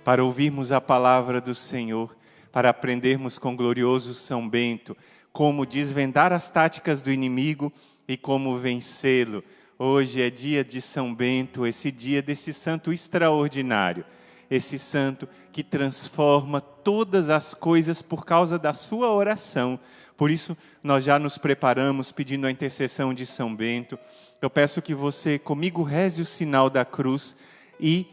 para ouvirmos a palavra do Senhor, para aprendermos com o glorioso São Bento como desvendar as táticas do inimigo e como vencê-lo. Hoje é dia de São Bento, esse dia desse santo extraordinário, esse santo que transforma todas as coisas por causa da sua oração. Por isso, nós já nos preparamos pedindo a intercessão de São Bento. Eu peço que você comigo reze o sinal da cruz e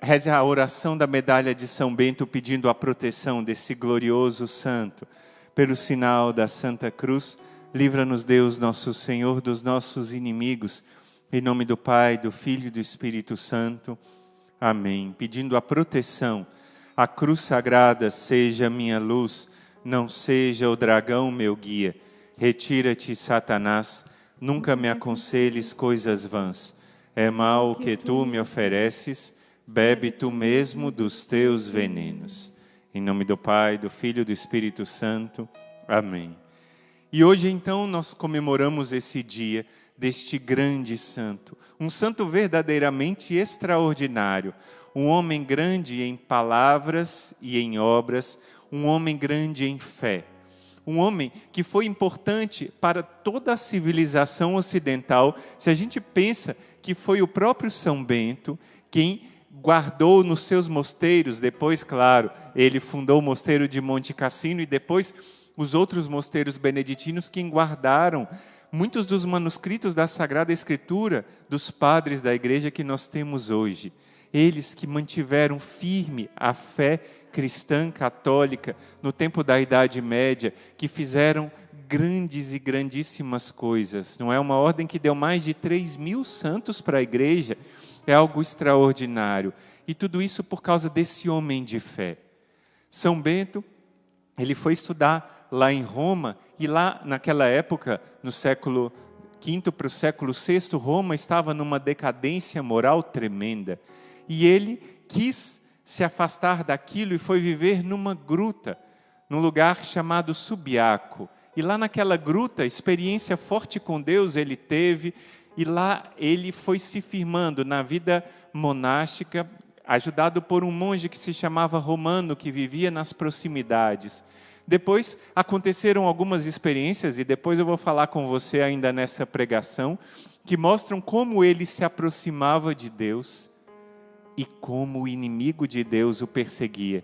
reze a oração da medalha de São Bento, pedindo a proteção desse glorioso santo. Pelo sinal da Santa Cruz, livra-nos Deus, nosso Senhor, dos nossos inimigos. Em nome do Pai, do Filho e do Espírito Santo. Amém. Pedindo a proteção, a cruz sagrada seja minha luz, não seja o dragão meu guia. Retira-te, Satanás, nunca me aconselhes coisas vãs. É mal o que tu me ofereces, bebe tu mesmo dos teus venenos. Em nome do Pai, do Filho e do Espírito Santo. Amém. E hoje, então, nós comemoramos esse dia deste grande santo. Um santo verdadeiramente extraordinário. Um homem grande em palavras e em obras. Um homem grande em fé. Um homem que foi importante para toda a civilização ocidental. Se a gente pensa que foi o próprio São Bento quem guardou nos seus mosteiros, depois, claro, ele fundou o mosteiro de Monte Cassino e depois os outros mosteiros beneditinos que guardaram muitos dos manuscritos da Sagrada Escritura dos padres da igreja que nós temos hoje. Eles que mantiveram firme a fé cristã católica no tempo da Idade Média, que fizeram grandes e grandíssimas coisas. Não é uma ordem que deu mais de 3.000 santos para a igreja, é algo extraordinário. E tudo isso por causa desse homem de fé. São Bento, ele foi estudar lá em Roma, e lá naquela época, no século V para o século VI, Roma estava numa decadência moral tremenda. E ele quis se afastar daquilo e foi viver numa gruta, num lugar chamado Subiaco. E lá naquela gruta, experiência forte com Deus ele teve, e lá ele foi se firmando na vida monástica, ajudado por um monge que se chamava Romano, que vivia nas proximidades. Depois aconteceram algumas experiências, e depois eu vou falar com você ainda nessa pregação, que mostram como ele se aproximava de Deus e como o inimigo de Deus o perseguia.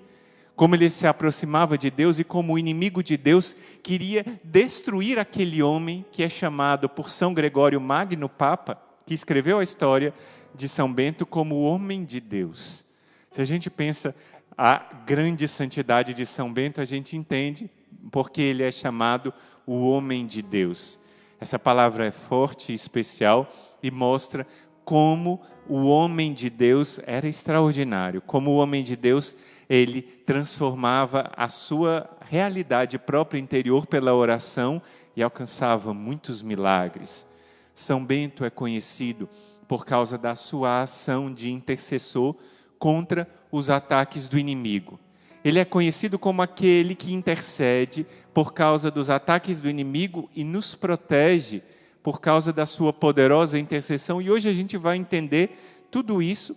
Como ele se aproximava de Deus e como o inimigo de Deus queria destruir aquele homem que é chamado por São Gregório Magno, Papa, que escreveu a história de São Bento como o homem de Deus. Se a gente pensa a grande santidade de São Bento, a gente entende porque ele é chamado o homem de Deus. Essa palavra é forte e especial e mostra como o homem de Deus era extraordinário, como o homem de Deus ele transformava a sua realidade própria interior pela oração e alcançava muitos milagres. São Bento é conhecido por causa da sua ação de intercessor contra os ataques do inimigo. Ele é conhecido como aquele que intercede por causa dos ataques do inimigo e nos protege por causa da sua poderosa intercessão. E hoje a gente vai entender tudo isso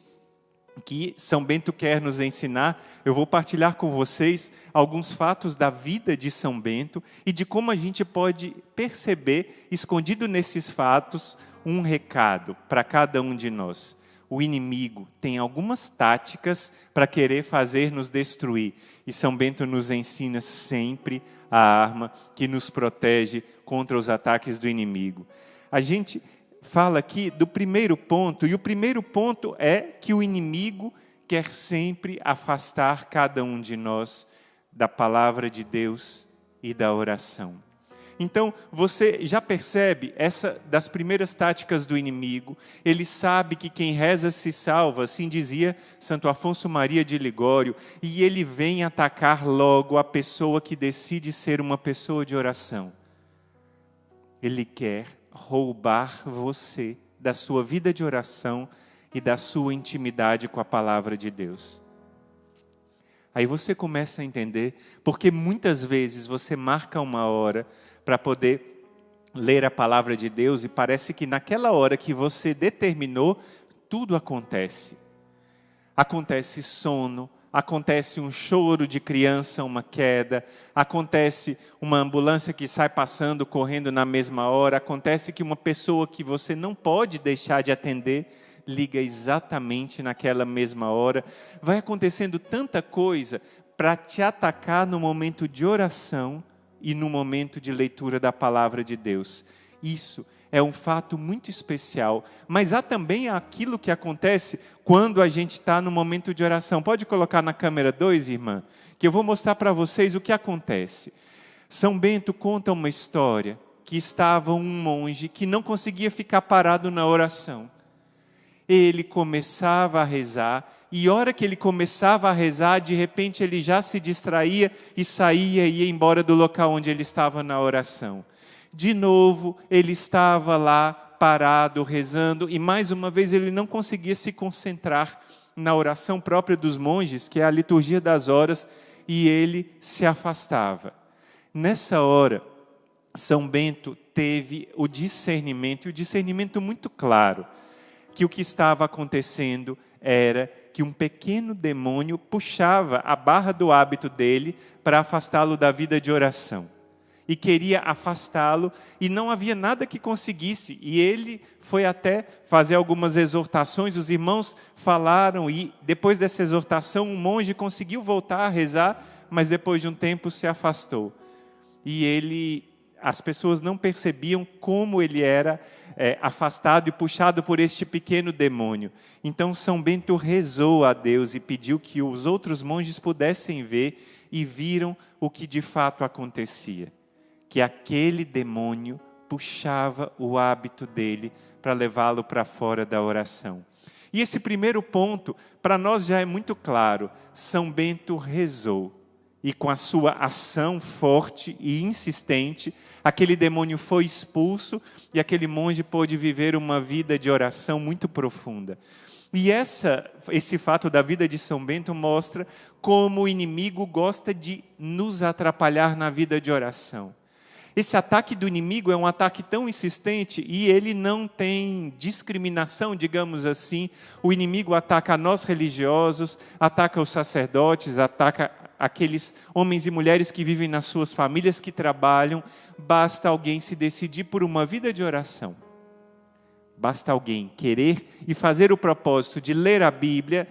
que São Bento quer nos ensinar. Eu vou partilhar com vocês alguns fatos da vida de São Bento e de como a gente pode perceber, escondido nesses fatos, um recado para cada um de nós. O inimigo tem algumas táticas para querer fazer nos destruir. E São Bento nos ensina sempre a arma que nos protege contra os ataques do inimigo. A gente fala aqui do primeiro ponto, e o primeiro ponto é que o inimigo quer sempre afastar cada um de nós da palavra de Deus e da oração. Então, você já percebe essa das primeiras táticas do inimigo. Ele sabe que quem reza se salva, assim dizia Santo Afonso Maria de Ligório, e ele vem atacar logo a pessoa que decide ser uma pessoa de oração. Ele quer roubar você da sua vida de oração e da sua intimidade com a palavra de Deus. Aí você começa a entender porque muitas vezes você marca uma hora para poder ler a palavra de Deus e parece que naquela hora que você determinou, tudo acontece. Acontece sono, acontece um choro de criança, uma queda, acontece uma ambulância que sai passando, correndo na mesma hora, acontece que uma pessoa que você não pode deixar de atender, liga exatamente naquela mesma hora. Vai acontecendo tanta coisa para te atacar no momento de oração e no momento de leitura da palavra de Deus. Isso é um fato muito especial, mas há também aquilo que acontece quando a gente está no momento de oração. Pode colocar na câmera 2, irmã, que eu vou mostrar para vocês o que acontece. São Bento conta uma história que estava um monge que não conseguia ficar parado na oração. Ele começava a rezar, e a hora que ele começava a rezar, de repente ele já se distraía e saía e ia embora do local onde ele estava na oração. De novo, ele estava lá parado, rezando, e mais uma vez ele não conseguia se concentrar na oração própria dos monges, que é a liturgia das horas, e ele se afastava. Nessa hora, São Bento teve o discernimento, e o discernimento muito claro, que o que estava acontecendo era que um pequeno demônio puxava a barra do hábito dele para afastá-lo da vida de oração. E queria afastá-lo, e não havia nada que conseguisse. E ele foi até fazer algumas exortações, os irmãos falaram, e depois dessa exortação, o monge conseguiu voltar a rezar, mas depois de um tempo se afastou. E as pessoas não percebiam como ele era afastado e puxado por este pequeno demônio. Então São Bento rezou a Deus e pediu que os outros monges pudessem ver, e viram o que de fato acontecia. Que aquele demônio puxava o hábito dele para levá-lo para fora da oração. E esse primeiro ponto, para nós já é muito claro. São Bento rezou, e com a sua ação forte e insistente, aquele demônio foi expulso, e aquele monge pôde viver uma vida de oração muito profunda. E esse fato da vida de São Bento mostra como o inimigo gosta de nos atrapalhar na vida de oração. Esse ataque do inimigo é um ataque tão insistente, e ele não tem discriminação, digamos assim. O inimigo ataca nós religiosos, ataca os sacerdotes, ataca aqueles homens e mulheres que vivem nas suas famílias, que trabalham. Basta alguém se decidir por uma vida de oração. Basta alguém querer e fazer o propósito de ler a Bíblia,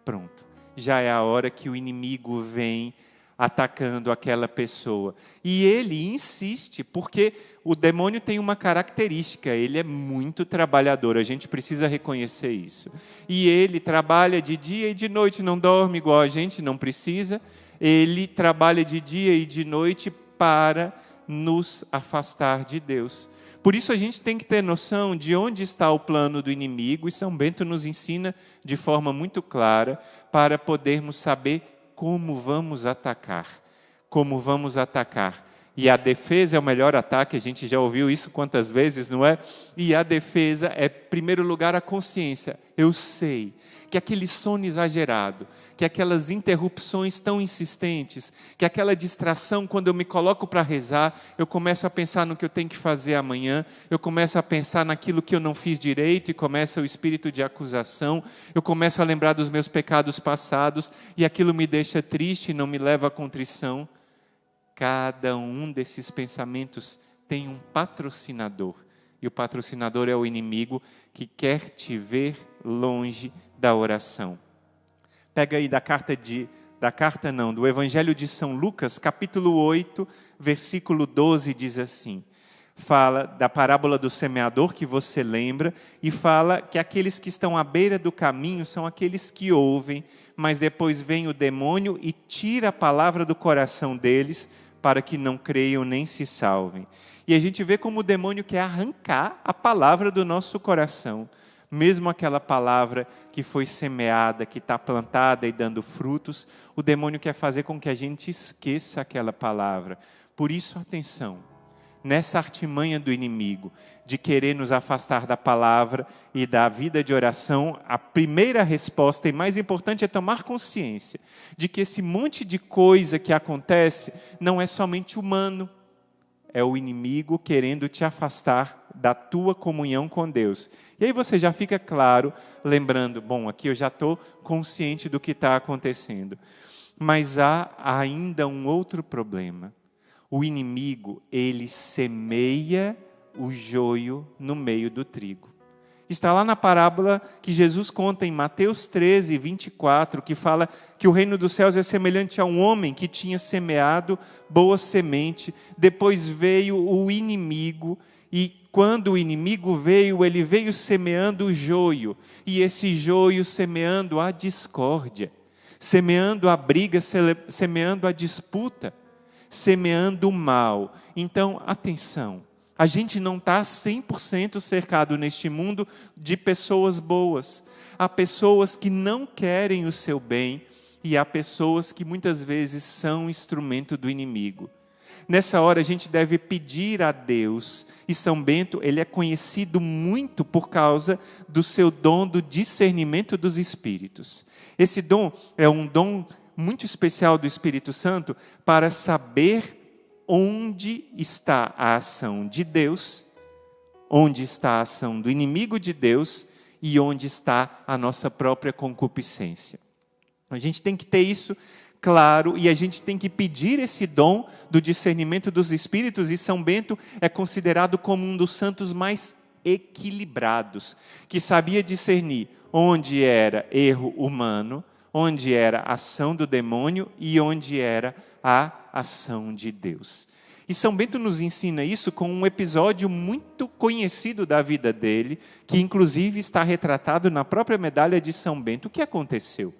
pronto. Já é a hora que o inimigo vem atacando aquela pessoa. E ele insiste, porque o demônio tem uma característica, ele é muito trabalhador, a gente precisa reconhecer isso. E ele trabalha de dia e de noite, não dorme igual a gente, não precisa. Ele trabalha de dia e de noite para nos afastar de Deus. Por isso a gente tem que ter noção de onde está o plano do inimigo, e São Bento nos ensina de forma muito clara para podermos saber como vamos atacar. Como vamos atacar. E a defesa é o melhor ataque, a gente já ouviu isso quantas vezes, não é? E a defesa é, em primeiro lugar, a consciência. Eu sei que aquele sono exagerado, que aquelas interrupções tão insistentes, que aquela distração, quando eu me coloco para rezar, eu começo a pensar no que eu tenho que fazer amanhã, eu começo a pensar naquilo que eu não fiz direito, e começa o espírito de acusação, eu começo a lembrar dos meus pecados passados, e aquilo me deixa triste e não me leva à contrição. Cada um desses pensamentos tem um patrocinador, e o patrocinador é o inimigo, que quer te ver longe da oração. Pega aí do Evangelho de São Lucas, capítulo 8, versículo 12, diz assim, fala da parábola do semeador, que você lembra, e fala que aqueles que estão à beira do caminho são aqueles que ouvem, mas depois vem o demônio e tira a palavra do coração deles, para que não creiam nem se salvem. E a gente vê como o demônio quer arrancar a palavra do nosso coração, mesmo aquela palavra que foi semeada, que está plantada e dando frutos, o demônio quer fazer com que a gente esqueça aquela palavra. Por isso, atenção, nessa artimanha do inimigo, de querer nos afastar da palavra e da vida de oração, a primeira resposta e mais importante é tomar consciência de que esse monte de coisa que acontece não é somente humano, é o inimigo querendo te afastar da tua comunhão com Deus. E aí você já fica claro, lembrando, bom, aqui eu já estou consciente do que está acontecendo. Mas há ainda um outro problema. O inimigo, ele semeia o joio no meio do trigo. Está lá na parábola que Jesus conta em Mateus 13, 24, que fala que o reino dos céus é semelhante a um homem que tinha semeado boa semente, depois veio o inimigo, e quando o inimigo veio, ele veio semeando o joio, e esse joio semeando a discórdia, semeando a briga, semeando a disputa, semeando o mal. Então, atenção. A gente não está 100% cercado neste mundo de pessoas boas. Há pessoas que não querem o seu bem e há pessoas que muitas vezes são instrumento do inimigo. Nessa hora a gente deve pedir a Deus, e São Bento ele é conhecido muito por causa do seu dom do discernimento dos espíritos. Esse dom é um dom muito especial do Espírito Santo para saber onde está a ação de Deus, onde está a ação do inimigo de Deus e onde está a nossa própria concupiscência. A gente tem que ter isso claro e a gente tem que pedir esse dom do discernimento dos espíritos, e São Bento é considerado como um dos santos mais equilibrados, que sabia discernir onde era erro humano, onde era a ação do demônio e onde era a ação de Deus. E São Bento nos ensina isso com um episódio muito conhecido da vida dele, que inclusive está retratado na própria medalha de São Bento. O que aconteceu?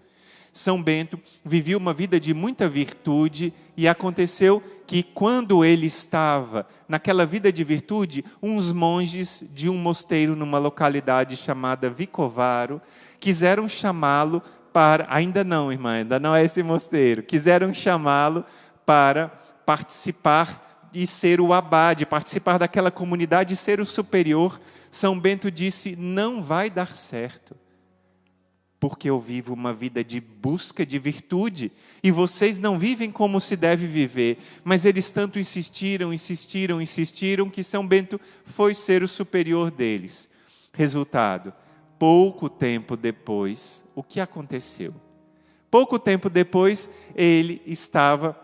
São Bento vivia uma vida de muita virtude e aconteceu que quando ele estava naquela vida de virtude, uns monges de um mosteiro numa localidade chamada Vicovaro quiseram chamá-lo para, ainda não, irmã, ainda não é esse mosteiro, quiseram chamá-lo para participar e ser o abade, participar daquela comunidade e ser o superior. São Bento disse, não vai dar certo, porque eu vivo uma vida de busca de virtude, e vocês não vivem como se deve viver. Mas eles tanto insistiram, que São Bento foi ser o superior deles. Resultado, pouco tempo depois, o que aconteceu? Pouco tempo depois, ele estava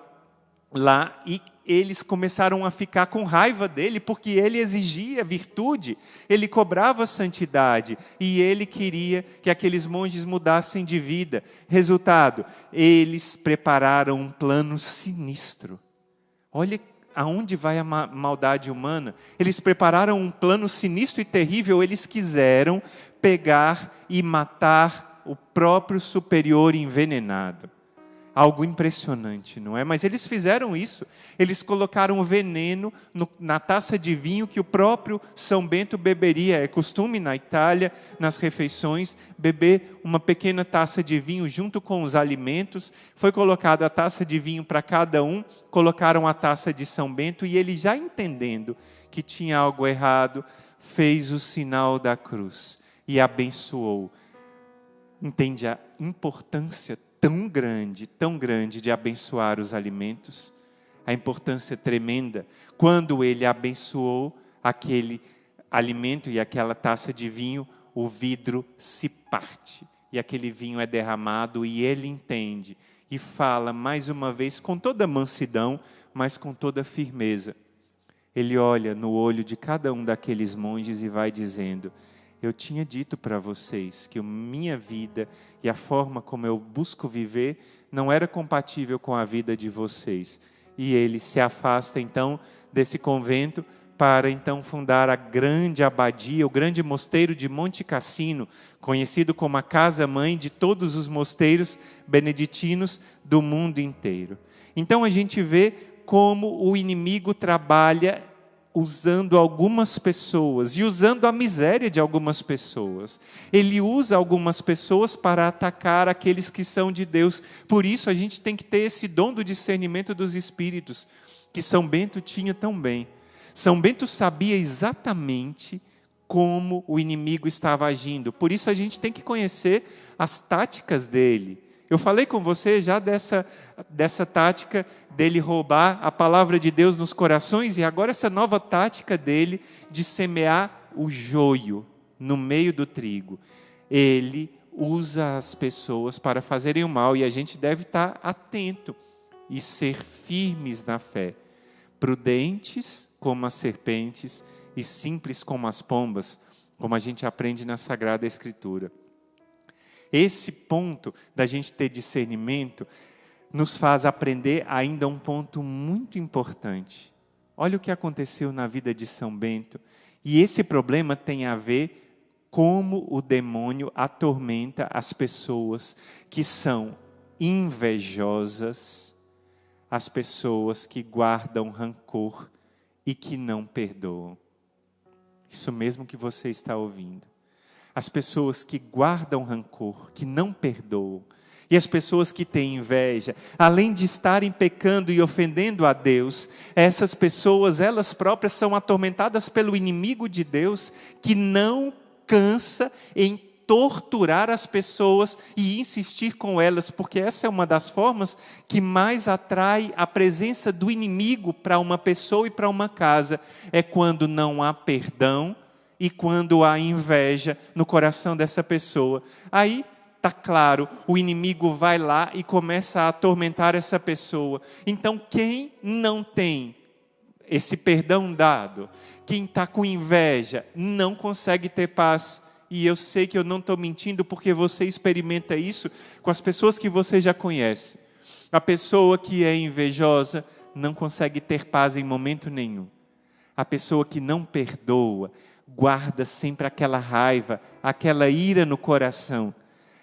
lá e eles começaram a ficar com raiva dele, porque ele exigia virtude, ele cobrava santidade, e ele queria que aqueles monges mudassem de vida. Resultado, eles prepararam um plano sinistro. Olha aonde vai a maldade humana. Eles prepararam um plano sinistro e terrível, eles quiseram pegar e matar o próprio superior envenenado. Algo impressionante, não é? Mas eles fizeram isso. Eles colocaram veneno na taça de vinho que o próprio São Bento beberia. É costume na Itália, nas refeições, beber uma pequena taça de vinho junto com os alimentos. Foi colocada a taça de vinho para cada um, colocaram a taça de São Bento, e ele, já entendendo que tinha algo errado, fez o sinal da cruz e abençoou. Entende a importância tão grande de abençoar os alimentos, a importância tremenda. Quando ele abençoou aquele alimento e aquela taça de vinho, o vidro se parte, e aquele vinho é derramado, e ele entende, e fala mais uma vez com toda mansidão, mas com toda firmeza. Ele olha no olho de cada um daqueles monges e vai dizendo, eu tinha dito para vocês que a minha vida e a forma como eu busco viver não era compatível com a vida de vocês. E ele se afasta então desse convento para então fundar a grande abadia, o grande mosteiro de Monte Cassino, conhecido como a casa-mãe de todos os mosteiros beneditinos do mundo inteiro. Então a gente vê como o inimigo trabalha usando algumas pessoas e usando a miséria de algumas pessoas. Ele usa algumas pessoas para atacar aqueles que são de Deus. Por isso a gente tem que ter esse dom do discernimento dos espíritos, que São Bento tinha tão bem. São Bento sabia exatamente como o inimigo estava agindo. Por isso a gente tem que conhecer as táticas dele. Eu falei com você já dessa tática dele roubar a palavra de Deus nos corações, e agora essa nova tática dele de semear o joio no meio do trigo. Ele usa as pessoas para fazerem o mal, e a gente deve estar atento e ser firmes na fé, prudentes como as serpentes e simples como as pombas, como a gente aprende na Sagrada Escritura. Esse ponto da gente ter discernimento nos faz aprender ainda um ponto muito importante. Olha o que aconteceu na vida de São Bento. E esse problema tem a ver como o demônio atormenta as pessoas que são invejosas, as pessoas que guardam rancor e que não perdoam. Isso mesmo que você está ouvindo. As pessoas que guardam rancor, que não perdoam, e as pessoas que têm inveja, além de estarem pecando e ofendendo a Deus, essas pessoas, elas próprias são atormentadas pelo inimigo de Deus, que não cansa em torturar as pessoas e insistir com elas, porque essa é uma das formas que mais atrai a presença do inimigo para uma pessoa e para uma casa, é quando não há perdão, e quando há inveja no coração dessa pessoa. Aí, está claro, o inimigo vai lá e começa a atormentar essa pessoa. Então, quem não tem esse perdão dado, quem está com inveja, não consegue ter paz. E eu sei que eu não estou mentindo, porque você experimenta isso com as pessoas que você já conhece. A pessoa que é invejosa não consegue ter paz em momento nenhum. A pessoa que não perdoa, guarda sempre aquela raiva, aquela ira no coração.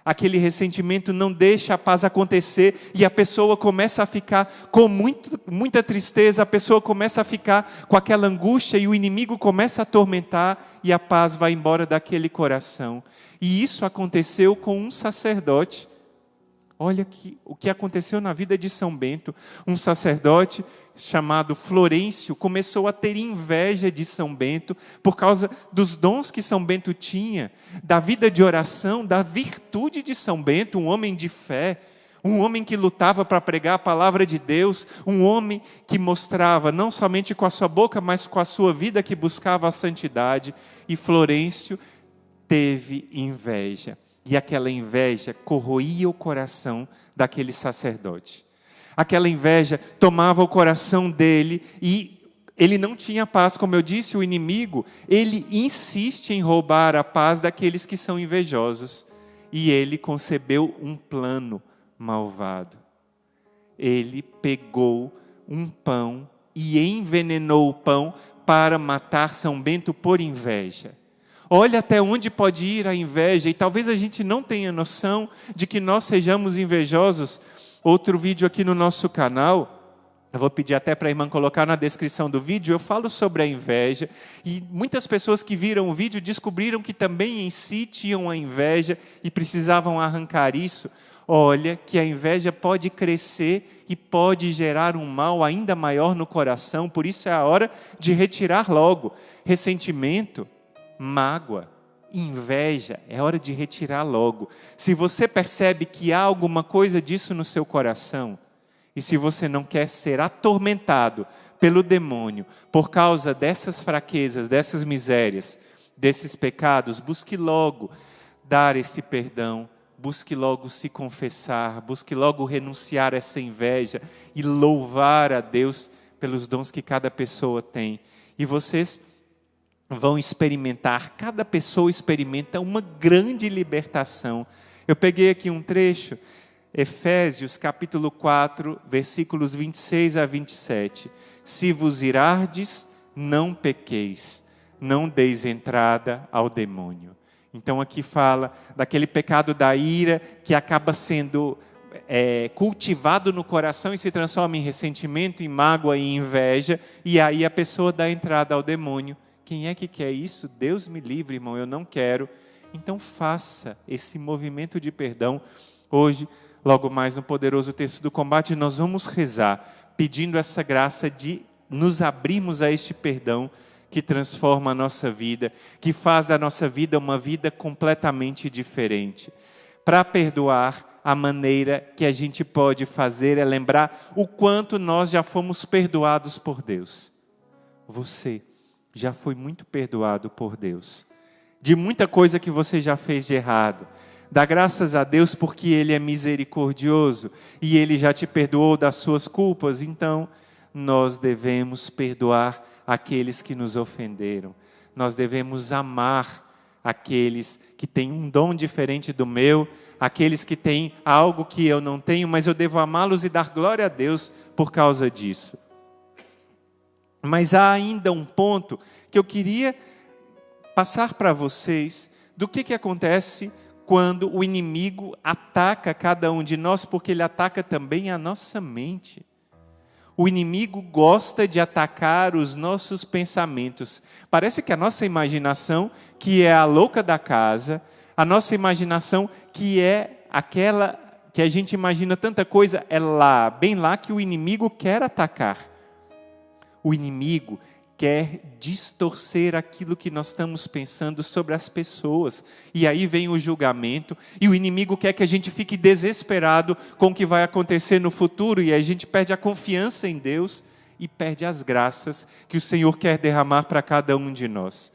Aquele ressentimento não deixa a paz acontecer, e a pessoa começa a ficar com muita tristeza, a pessoa começa a ficar com aquela angústia, e o inimigo começa a atormentar, e a paz vai embora daquele coração. E isso aconteceu com um sacerdote. Olha o que aconteceu na vida de São Bento. Um sacerdote chamado Florencio começou a ter inveja de São Bento por causa dos dons que São Bento tinha, da vida de oração, da virtude de São Bento, um homem de fé, um homem que lutava para pregar a palavra de Deus, um homem que mostrava não somente com a sua boca, mas com a sua vida, que buscava a santidade. E Florencio teve inveja. E aquela inveja corroía o coração daquele sacerdote. Aquela inveja tomava o coração dele e ele não tinha paz. Como eu disse, o inimigo, ele insiste em roubar a paz daqueles que são invejosos. E ele concebeu um plano malvado. Ele pegou um pão e envenenou o pão para matar São Bento por inveja. Olha até onde pode ir a inveja, e talvez a gente não tenha noção de que nós sejamos invejosos. Outro vídeo aqui no nosso canal, eu vou pedir até para a irmã colocar na descrição do vídeo, eu falo sobre a inveja, e muitas pessoas que viram o vídeo descobriram que também em si tinham a inveja e precisavam arrancar isso. Olha que a inveja pode crescer e pode gerar um mal ainda maior no coração, por isso é a hora de retirar logo. Ressentimento, mágoa, inveja, é hora de retirar logo. Se você percebe que há alguma coisa disso no seu coração, e se você não quer ser atormentado pelo demônio, por causa dessas fraquezas, dessas misérias, desses pecados, busque logo dar esse perdão, busque logo se confessar, busque logo renunciar a essa inveja e louvar a Deus pelos dons que cada pessoa tem. E vocês vão experimentar, cada pessoa experimenta uma grande libertação. Eu peguei aqui um trecho, Efésios capítulo 4, versículos 26 a 27. Se vos irardes, não pequeis, não deis entrada ao demônio. Então aqui fala daquele pecado da ira que acaba sendo cultivado no coração e se transforma em ressentimento, em mágoa e inveja, e aí a pessoa dá entrada ao demônio. Quem é que quer isso? Deus me livre, irmão, eu não quero. Então faça esse movimento de perdão. Hoje, logo mais no poderoso texto do combate, nós vamos rezar, pedindo essa graça de nos abrirmos a este perdão que transforma a nossa vida, que faz da nossa vida uma vida completamente diferente. Para perdoar, a maneira que a gente pode fazer é lembrar o quanto nós já fomos perdoados por Deus. Você já foi muito perdoado por Deus. De muita coisa que você já fez de errado. Dá graças a Deus porque Ele é misericordioso e Ele já te perdoou das suas culpas. Então, nós devemos perdoar aqueles que nos ofenderam. Nós devemos amar aqueles que têm um dom diferente do meu, aqueles que têm algo que eu não tenho, mas eu devo amá-los e dar glória a Deus por causa disso. Mas há ainda um ponto que eu queria passar para vocês do que acontece quando o inimigo ataca cada um de nós, porque ele ataca também a nossa mente. O inimigo gosta de atacar os nossos pensamentos. Parece que a nossa imaginação, que é a louca da casa, a nossa imaginação, que é aquela que a gente imagina tanta coisa, é lá, bem lá que o inimigo quer atacar. O inimigo quer distorcer aquilo que nós estamos pensando sobre as pessoas. E aí vem o julgamento, e o inimigo quer que a gente fique desesperado com o que vai acontecer no futuro, e a gente perde a confiança em Deus e perde as graças que o Senhor quer derramar para cada um de nós.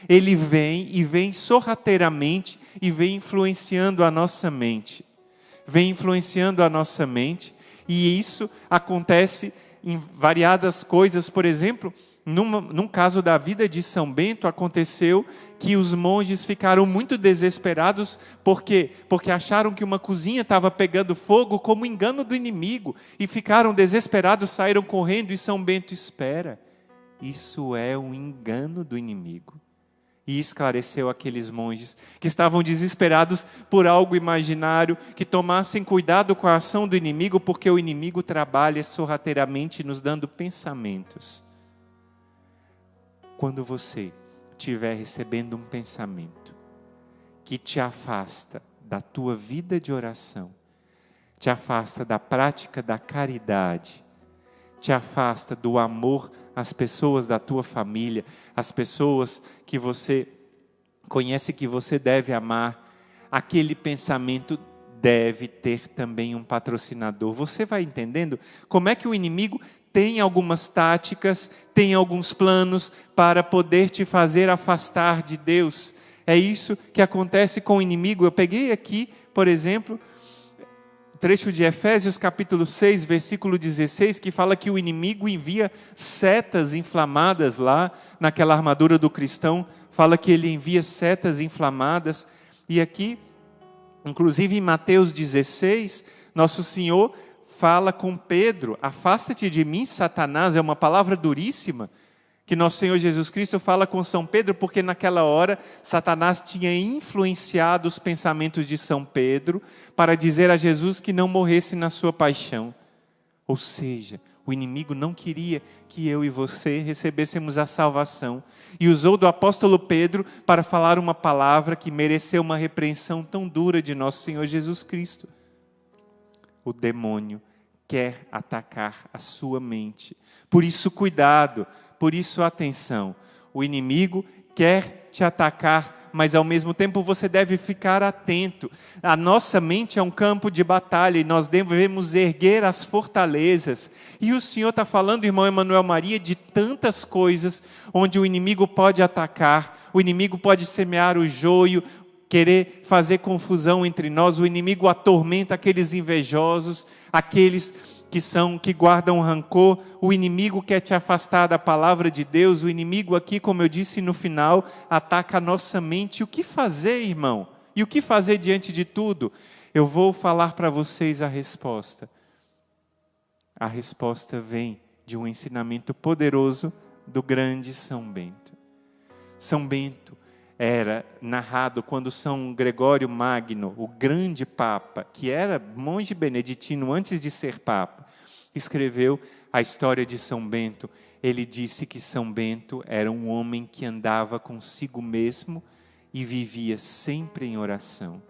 Ele vem e vem sorrateiramente e vem influenciando a nossa mente. Vem influenciando a nossa mente, e isso acontece em variadas coisas. Por exemplo, num caso da vida de São Bento, aconteceu que os monges ficaram muito desesperados. Por quê? Porque acharam que uma cozinha estava pegando fogo como engano do inimigo. E ficaram desesperados, saíram correndo, e São Bento espera. Isso é um engano do inimigo. E esclareceu aqueles monges que estavam desesperados por algo imaginário, que tomassem cuidado com a ação do inimigo, porque o inimigo trabalha sorrateiramente nos dando pensamentos. Quando você estiver recebendo um pensamento que te afasta da tua vida de oração, te afasta da prática da caridade, te afasta do amor às pessoas da tua família, as pessoas que você conhece que você deve amar, aquele pensamento deve ter também um patrocinador. Você vai entendendo como é que o inimigo tem algumas táticas, tem alguns planos para poder te fazer afastar de Deus. É isso que acontece com o inimigo. Eu peguei aqui, por exemplo, trecho de Efésios capítulo 6, versículo 16, que fala que o inimigo envia setas inflamadas lá, naquela armadura do cristão, fala que ele envia setas inflamadas. E aqui, inclusive em Mateus 16, Nosso Senhor fala com Pedro: afasta-te de mim, Satanás. É uma palavra duríssima que nosso Senhor Jesus Cristo fala com São Pedro, porque naquela hora Satanás tinha influenciado os pensamentos de São Pedro para dizer a Jesus que não morresse na sua paixão. Ou seja, o inimigo não queria que eu e você recebêssemos a salvação, e usou do apóstolo Pedro para falar uma palavra que mereceu uma repreensão tão dura de nosso Senhor Jesus Cristo. O demônio quer atacar a sua mente. Por isso, cuidado. Por isso, atenção. O inimigo quer te atacar, mas ao mesmo tempo você deve ficar atento. A nossa mente é um campo de batalha e nós devemos erguer as fortalezas. E o Senhor está falando, irmão Emanuel Maria, de tantas coisas onde o inimigo pode atacar. O inimigo pode semear o joio, querer fazer confusão entre nós. O inimigo atormenta aqueles invejosos, aqueles que guardam rancor. O inimigo quer te afastar da palavra de Deus. O inimigo aqui, como eu disse no final, ataca a nossa mente. O que fazer, irmão? E o que fazer diante de tudo? Eu vou falar para vocês a resposta. A resposta vem de um ensinamento poderoso do grande São Bento. São Bento era narrado quando São Gregório Magno, o grande Papa, que era monge beneditino antes de ser Papa, escreveu a história de São Bento. Ele disse que São Bento era um homem que andava consigo mesmo e vivia sempre em oração.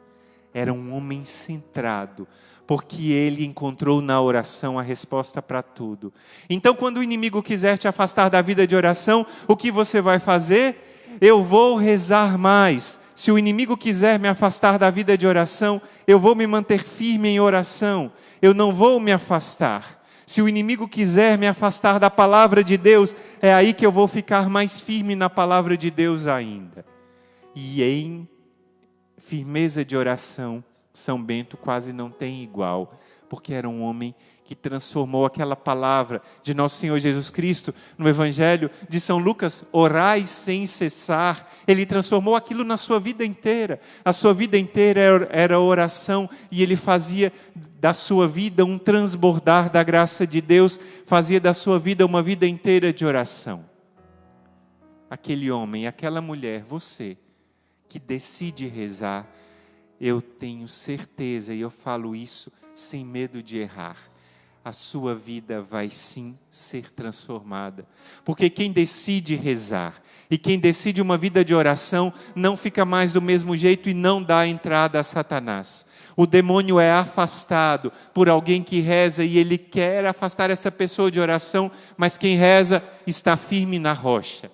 Era um homem centrado, porque ele encontrou na oração a resposta para tudo. Então, quando o inimigo quiser te afastar da vida de oração, o que você vai fazer? Eu vou rezar mais. Se o inimigo quiser me afastar da vida de oração, eu vou me manter firme em oração. Eu não vou me afastar. Se o inimigo quiser me afastar da palavra de Deus, é aí que eu vou ficar mais firme na palavra de Deus ainda. E em firmeza de oração, São Bento quase não tem igual, porque era um homem que transformou aquela palavra de nosso Senhor Jesus Cristo, no Evangelho de São Lucas, orai sem cessar. Ele transformou aquilo na sua vida inteira. A sua vida inteira era oração, e ele fazia da sua vida um transbordar da graça de Deus, fazia da sua vida uma vida inteira de oração. Aquele homem, aquela mulher, você, que decide rezar, eu tenho certeza, e eu falo isso sem medo de errar, a sua vida vai sim ser transformada. Porque quem decide rezar e quem decide uma vida de oração não fica mais do mesmo jeito e não dá entrada a Satanás. O demônio é afastado por alguém que reza e ele quer afastar essa pessoa de oração, mas quem reza está firme na rocha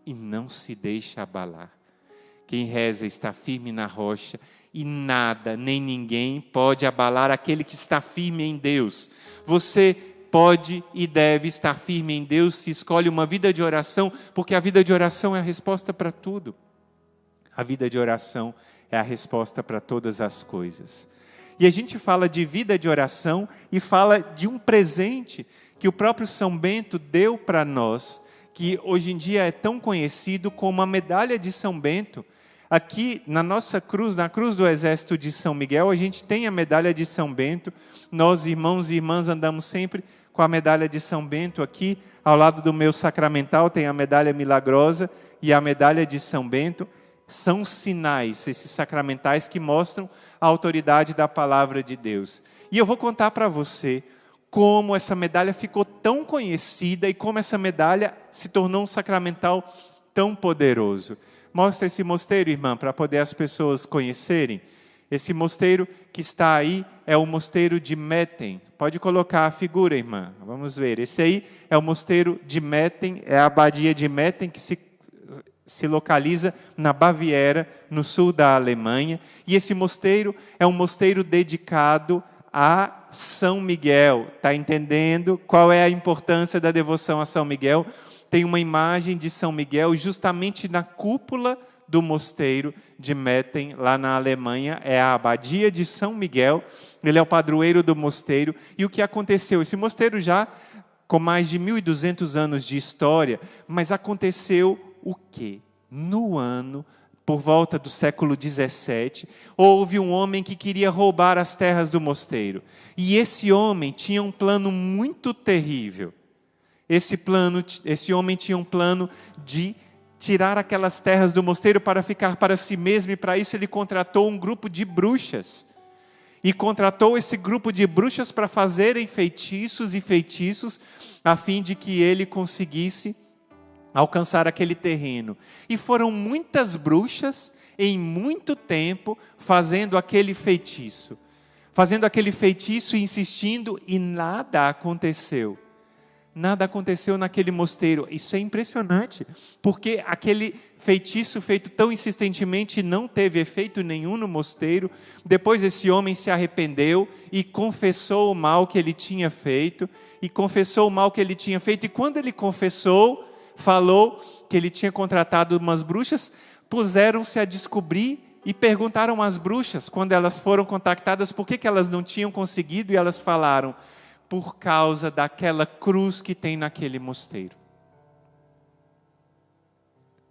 e não se deixa abalar. Quem reza está firme na rocha e nada, nem ninguém pode abalar aquele que está firme em Deus. Você pode e deve estar firme em Deus se escolhe uma vida de oração, porque a vida de oração é a resposta para tudo. A vida de oração é a resposta para todas as coisas. E a gente fala de vida de oração e fala de um presente que o próprio São Bento deu para nós, que hoje em dia é tão conhecido como a medalha de São Bento. Aqui na nossa cruz, na cruz do Exército de São Miguel, a gente tem a medalha de São Bento. Nós, irmãos e irmãs, andamos sempre com a medalha de São Bento. Aqui, ao lado do meu sacramental, tem a medalha milagrosa e a medalha de São Bento. São sinais, esses sacramentais, que mostram a autoridade da palavra de Deus. E eu vou contar para você como essa medalha ficou tão conhecida e como essa medalha se tornou um sacramental tão poderoso. Mostra esse mosteiro, irmã, para poder as pessoas conhecerem. Esse mosteiro que está aí é o mosteiro de Metten. Pode colocar a figura, irmã. Vamos ver. Esse aí é o mosteiro de Metten, é a abadia de Metten, que se localiza na Baviera, no sul da Alemanha. E esse mosteiro é um mosteiro dedicado a São Miguel. Está entendendo qual é a importância da devoção a São Miguel? Tem uma imagem de São Miguel justamente na cúpula do mosteiro de Metten, lá na Alemanha. É a abadia de São Miguel, ele é o padroeiro do mosteiro. E o que aconteceu? Esse mosteiro já com mais de 1.200 anos de história, mas aconteceu o quê? No ano, por volta do século 17, houve um homem que queria roubar as terras do mosteiro. E esse homem tinha um plano muito terrível. Esse homem tinha um plano de tirar aquelas terras do mosteiro para ficar para si mesmo, e para isso ele contratou um grupo de bruxas. E contratou esse grupo de bruxas para fazerem feitiços e feitiços, a fim de que ele conseguisse alcançar aquele terreno. E foram muitas bruxas, em muito tempo, fazendo aquele feitiço. Fazendo aquele feitiço e insistindo, e nada aconteceu. Nada aconteceu naquele mosteiro. Isso é impressionante, porque aquele feitiço feito tão insistentemente não teve efeito nenhum no mosteiro. Depois esse homem se arrependeu e confessou o mal que ele tinha feito. E quando ele confessou, falou que ele tinha contratado umas bruxas, puseram-se a descobrir e perguntaram às bruxas, quando elas foram contactadas, por que elas não tinham conseguido, e elas falaram: por causa daquela cruz que tem naquele mosteiro.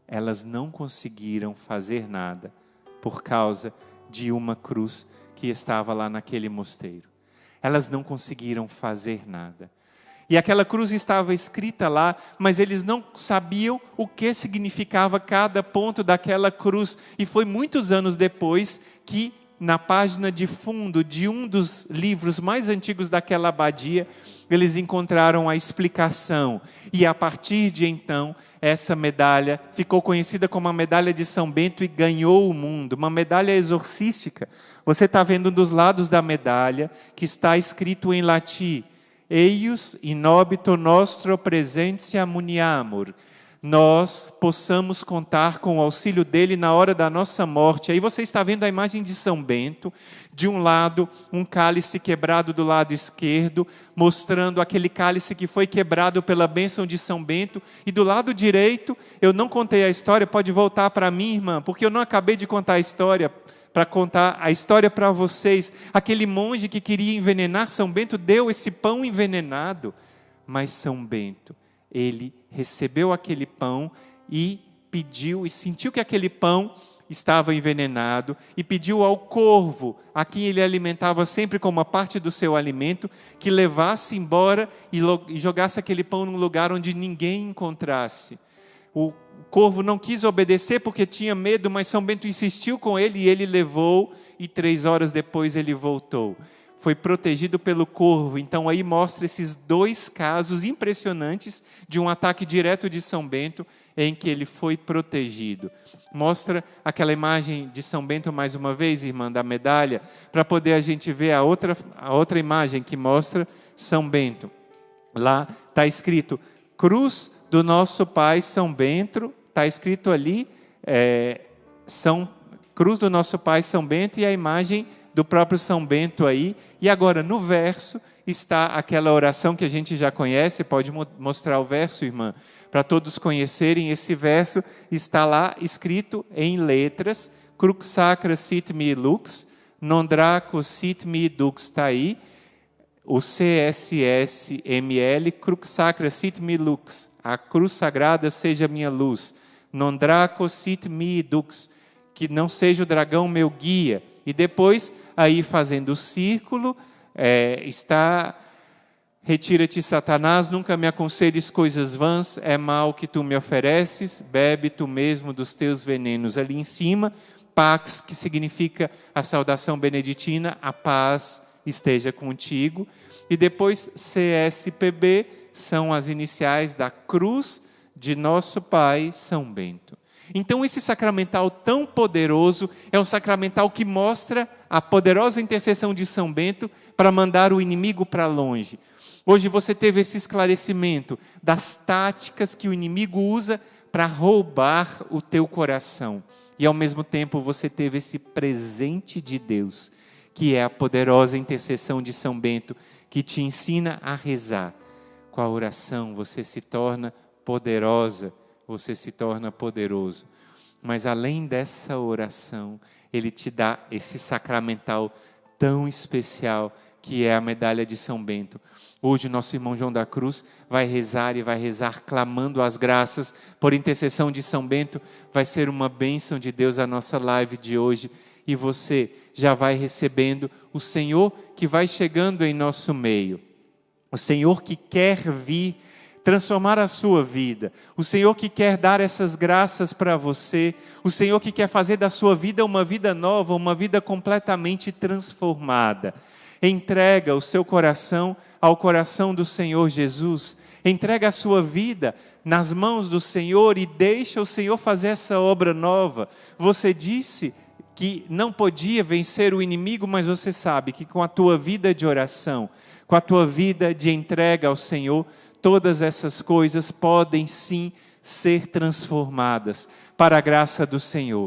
Elas não conseguiram fazer nada por causa de uma cruz que estava lá naquele mosteiro. Elas não conseguiram fazer nada. E aquela cruz estava escrita lá, mas eles não sabiam o que significava cada ponto daquela cruz. E foi muitos anos depois que, na página de fundo de um dos livros mais antigos daquela abadia, eles encontraram a explicação. E a partir de então, essa medalha ficou conhecida como a medalha de São Bento e ganhou o mundo. Uma medalha exorcística. Você está vendo dos lados da medalha, que está escrito em latim: Eius in obito nostro presentiam muniamur. nós possamos contar com o auxílio dele na hora da nossa morte. Aí você está vendo a imagem de São Bento, de um lado, um cálice quebrado do lado esquerdo, mostrando aquele cálice que foi quebrado pela bênção de São Bento, e do lado direito, eu não contei a história, pode voltar para mim, irmã, porque eu não acabei de contar a história, para contar a história para vocês. Aquele monge que queria envenenar São Bento deu esse pão envenenado, mas São Bento, ele recebeu aquele pão e pediu, e sentiu que aquele pão estava envenenado, e pediu ao corvo, a quem ele alimentava sempre como uma parte do seu alimento, que levasse embora e jogasse aquele pão num lugar onde ninguém encontrasse. O corvo não quis obedecer porque tinha medo, mas São Bento insistiu com ele e ele levou, e 3 horas depois ele voltou. Foi protegido pelo corvo. Então aí mostra esses 2 casos impressionantes de um ataque direto de São Bento em que ele foi protegido. Mostra aquela imagem de São Bento mais uma vez, irmã, da medalha, para poder a gente ver a outra imagem que mostra São Bento. Lá está escrito Cruz do Nosso Pai São Bento, está escrito ali Cruz do Nosso Pai São Bento, e a imagem do próprio São Bento aí. E agora no verso está aquela oração que a gente já conhece. Pode mostrar o verso, irmã, para todos conhecerem. Esse verso está lá escrito em letras: Crux sacra sit mi lux, non draco sit mi dux. Está aí o CSSML, Crux sacra sit mi lux, a cruz sagrada seja minha luz, non draco sit mi dux, que não seja o dragão meu guia. E depois, aí fazendo o círculo, está: retira-te, Satanás, nunca me aconselhes coisas vãs, é mal que tu me ofereces, bebe tu mesmo dos teus venenos. Ali em cima, Pax, que significa a saudação beneditina, a paz esteja contigo. E depois, CSPB, são as iniciais da cruz de Nosso Pai São Bento. Então esse sacramental tão poderoso é um sacramental que mostra a poderosa intercessão de São Bento para mandar o inimigo para longe. Hoje você teve esse esclarecimento das táticas que o inimigo usa para roubar o teu coração. E ao mesmo tempo você teve esse presente de Deus, que é a poderosa intercessão de São Bento, que te ensina a rezar. Com a oração você se torna poderosa, você se torna poderoso. Mas além dessa oração, ele te dá esse sacramental tão especial, que é a medalha de São Bento. Hoje o nosso irmão João da Cruz vai rezar, e vai rezar clamando as graças por intercessão de São Bento. Vai ser uma bênção de Deus a nossa live de hoje, e você já vai recebendo o Senhor que vai chegando em nosso meio. O Senhor que quer vir transformar a sua vida, o Senhor que quer dar essas graças para você, o Senhor que quer fazer da sua vida uma vida nova, uma vida completamente transformada. Entrega o seu coração ao coração do Senhor Jesus, entrega a sua vida nas mãos do Senhor e deixa o Senhor fazer essa obra nova. Você disse que não podia vencer o inimigo, mas você sabe que com a tua vida de oração, com a tua vida de entrega ao Senhor, todas essas coisas podem sim ser transformadas para a graça do Senhor.